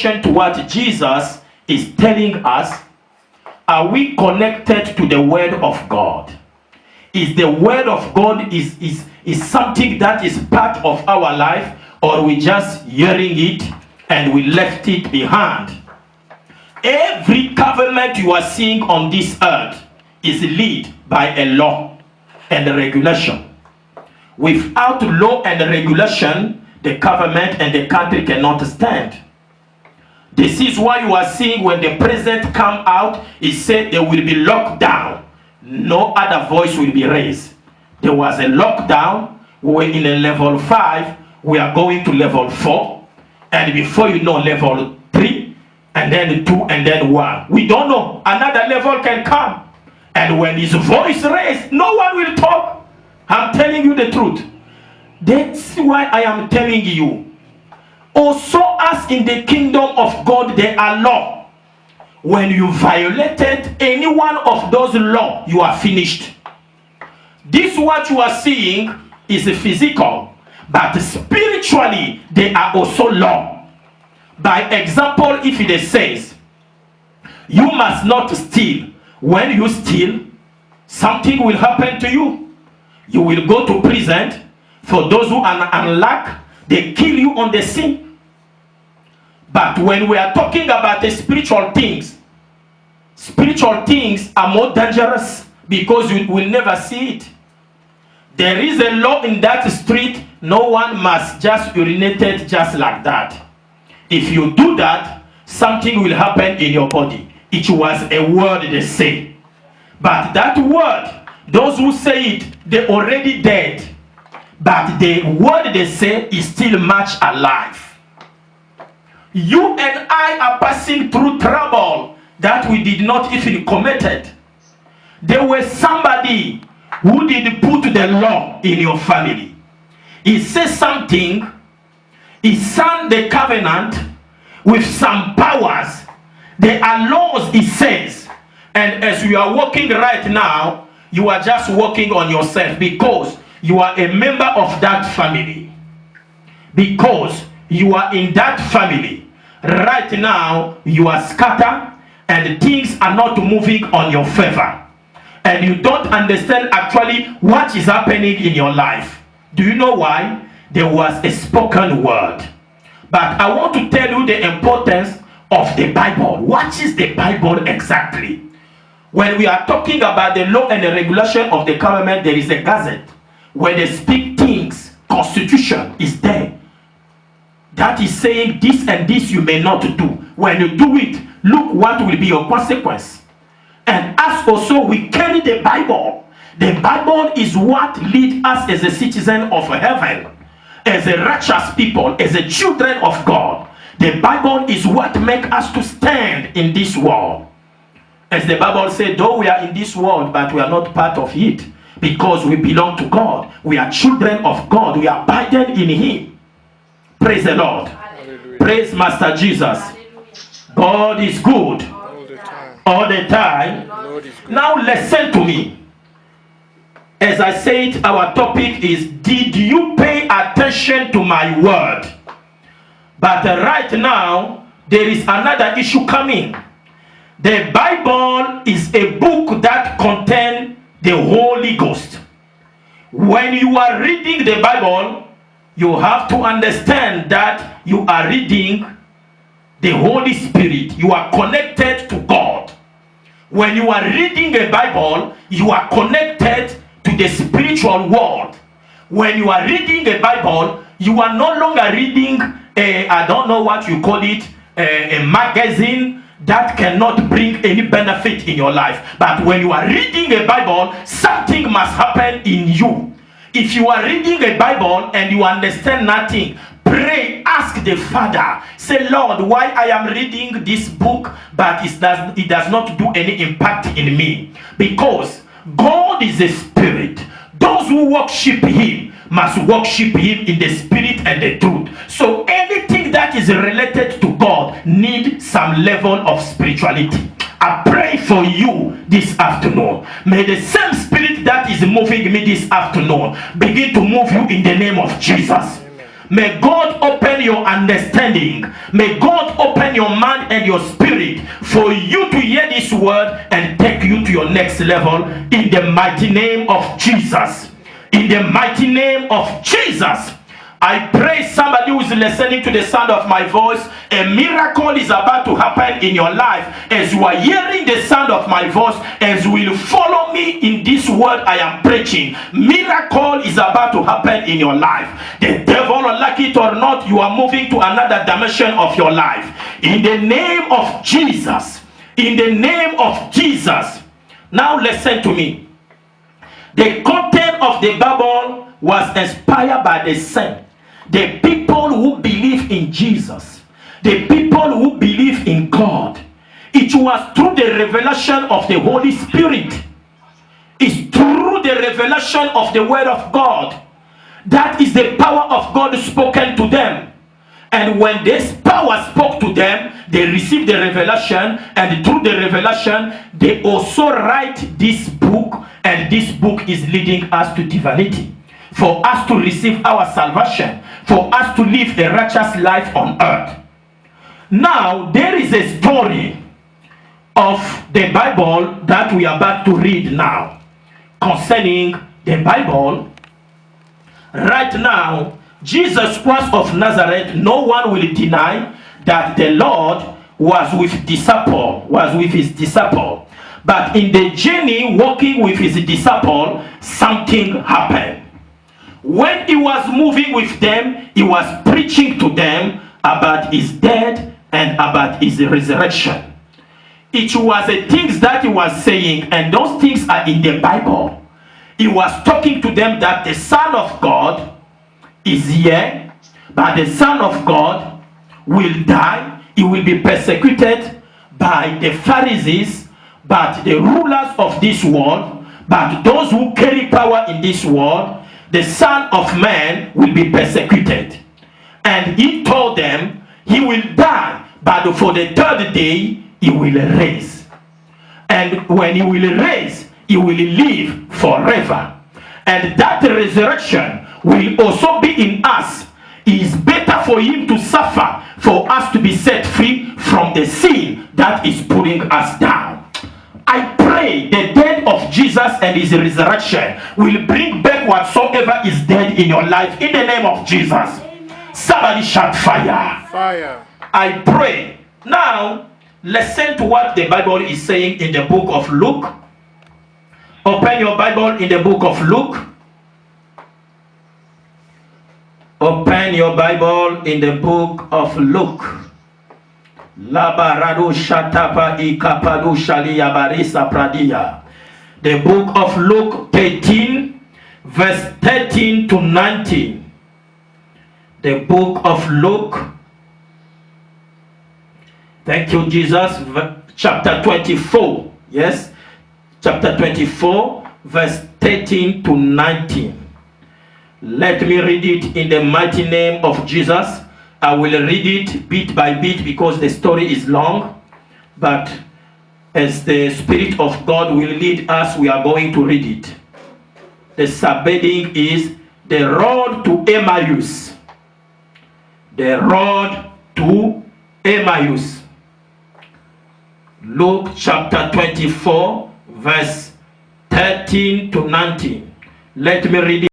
attention to what Jesus is telling us. Are we connected to the Word of God? Is the Word of God is something that is part of our life, or we just hearing it and we left it behind? Every government you are seeing on this earth is led by a law and a regulation. Without law and regulation, the government and the country cannot stand. This is why you are seeing when the president come out, he said there will be lockdown. No other voice will be raised. There was a lockdown. We were in a level 5. We are going to level 4. And before you know, level 3, and then 2, and then 1. We don't know. Another level can come. And when his voice raised, no one will talk. I'm telling you the truth. That's why I am telling you. Also, as in the kingdom of God, there are laws. When you violated any one of those laws, you are finished. This what you are seeing is physical, but spiritually, there are also law. By example, if it says, you must not steal. When you steal, something will happen to you. You will go to prison. For those who are unlucky, they kill you on the scene. But when we are talking about the spiritual things are more dangerous because you will never see it. There is a law in that street. No one must just urinate it just like that. If you do that, something will happen in your body. It was a word they say. But that word, those who say it, they already dead. But the word they say is still much alive. You and I are passing through trouble that we did not even committed. There was somebody who did put the law in your family. He says something, he signed the covenant with some powers. There are laws, he says. And as you are walking right now, you are just working on yourself because you are a member of that family. Because you are in that family. Right now, you are scattered and things are not moving on your favor. And you don't understand actually what is happening in your life. Do you know why? There was a spoken word. But I want to tell you the importance of the Bible. What is the Bible exactly? When we are talking about the law and the regulation of the government, there is a gazette. When they speak things, constitution is there. That is saying this and this you may not do. When you do it, look what will be your consequence. And as also we carry the Bible. The Bible is what leads us as a citizen of heaven. As a righteous people, as a children of God. The Bible is what makes us to stand in this world. As the Bible said, though we are in this world, but we are not part of it. Because we belong to God. We are children of God. We are abiding in Him. Praise the Lord. Hallelujah. Praise Master Jesus. Hallelujah. God is good all the time. Now listen to me. As I said, our topic is, did you pay attention to my word? But right now, there is another issue coming. The Bible is a book that contains the Holy Ghost. When you are reading the Bible, you have to understand that you are reading the Holy Spirit. You are connected to God. When you are reading a Bible, you are connected to the spiritual world. When you are reading a Bible, you are no longer reading I don't know what you call it, a magazine that cannot bring any benefit in your life. But when you are reading a Bible, something must happen in you. If you are reading a Bible and you understand nothing, pray, ask the Father. Say, Lord, why I am reading this book, but it does not do any impact in me? Because God is a spirit. Those who worship Him must worship Him in the spirit and the truth. So anything that is related to God needs some level of spirituality. I pray for you this afternoon. May the same spirit that is moving me this afternoon begin to move you in the name of Jesus. May God open your understanding. May God open your mind and your spirit for you to hear this word and take you to your next level in the mighty name of Jesus. In the mighty name of Jesus. I pray somebody who is listening to the sound of my voice, a miracle is about to happen in your life as you are hearing the sound of my voice, as you will follow me in this word I am preaching. Miracle is about to happen in your life. The devil, like it or not, you are moving to another dimension of your life. In the name of Jesus. In the name of Jesus. Now listen to me. The content of the Bible was inspired by the saints. The people who believe in Jesus, the people who believe in God. It was through the revelation of the Holy Spirit. It's through the revelation of the Word of God. That is the power of God spoken to them. And when this power spoke to them, they received the revelation, and through the revelation, they also write this book, and this book is leading us to divinity. For us to receive our salvation, for us to live a righteous life on earth. Now, there is a story of the Bible that we are about to read now. Concerning the Bible, right now, Jesus Christ of Nazareth, no one will deny that the Lord was with his disciple. But in the journey walking with his disciple, something happened. When he was moving with them, he was preaching to them about his death and about his resurrection. It was the things that he was saying, and those things are in the Bible. He was talking to them that the Son of God is here, but the Son of God will die. He will be persecuted by the Pharisees, but the rulers of this world, but those who carry power in this world. The Son of Man will be persecuted. And he told them he will die, but for the third day he will rise. And when he will rise, he will live forever. And that resurrection will also be in us. It is better for him to suffer for us to be set free from the sin that is pulling us down. I pray the death of Jesus and his resurrection will bring back whatsoever is dead in your life in the name of Jesus. Amen. Somebody shout fire. Fire. I pray. Now, listen to what the Bible is saying in the book of Luke. Open your Bible in the book of Luke. Open your Bible in the book of Luke. The book of Luke 13, verse 13 to 19. The book of Luke, thank you, Jesus, chapter 24. Yes, chapter 24, verse 13 to 19. Let me read it in the mighty name of Jesus. I will read it bit by bit because the story is long, but as the Spirit of God will lead us, we are going to read it. The subheading is the road to Emmaus. The road to Emmaus. Luke chapter 24, verse 13 to 19. Let me read it.